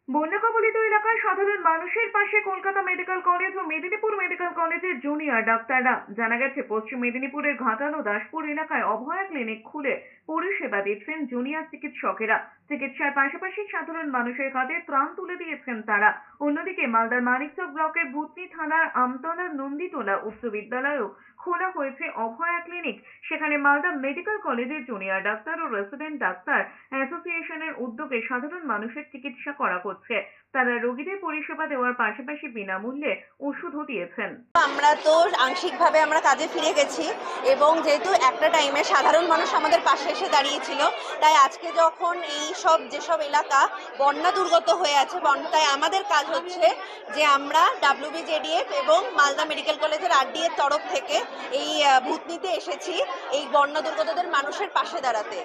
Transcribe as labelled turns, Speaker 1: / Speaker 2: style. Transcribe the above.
Speaker 1: বন্যা কবলিত এলাকায় সাধারণ মানুষের পাশে কলকাতা মেডিকেল কলেজ ও মেদিনীপুর মেডিকেল কলেজের জুনিয়র ডাক্তাররা। জানা গেছে, পশ্চিম মেদিনীপুরের ঘাটাল ও দাসপুর এলাকায় অভয়া ক্লিনিক খুলে পরিষেবা দিচ্ছেন জুনিয়র চিকিৎসকেরা। চিকিৎসার পাশাপাশি সাধারণ মানুষের কাছে ত্রাণ তুলে দিয়েছেন তারা। অন্যদিকে মালদার মানিকচক ব্লকের ভূতনি থানার আমতলার নন্দীটোলা উচ্চ বিদ্যালয়েও খোলা হয়েছে অভয়া ক্লিনিক। সেখানে মালদা মেডিকেল কলেজের জুনিয়র ডাক্তার ও রেসিডেন্ট ডাক্তার অ্যাসোসিয়েশনের উদ্যোগে সাধারণ মানুষের চিকিৎসা করা হচ্ছে। তারা রোগীদের পরিষেবা দেওয়ার পাশাপাশি বিনামূল্যে ওষুধও দিয়েছেন।
Speaker 2: আমরা তো আংশিকভাবে আমরা কাজে ফিরে গেছি এবং যেহেতু একটা টাইমে সাধারণ মানুষ আমাদের পাশে এসে দাঁড়িয়েছিল, তাই আজকে যখন এই সব যেসব এলাকা বন্যা দুর্গত হয়ে আছে, তাই আমাদের কাজ হচ্ছে যে আমরা WBJDF এবং মালদা মেডিকেল কলেজের RD এর তরফ থেকে এই ভূতনিতে এসেছি এই বন্যা দুর্গতদের মানুষের পাশে দাঁড়াতে।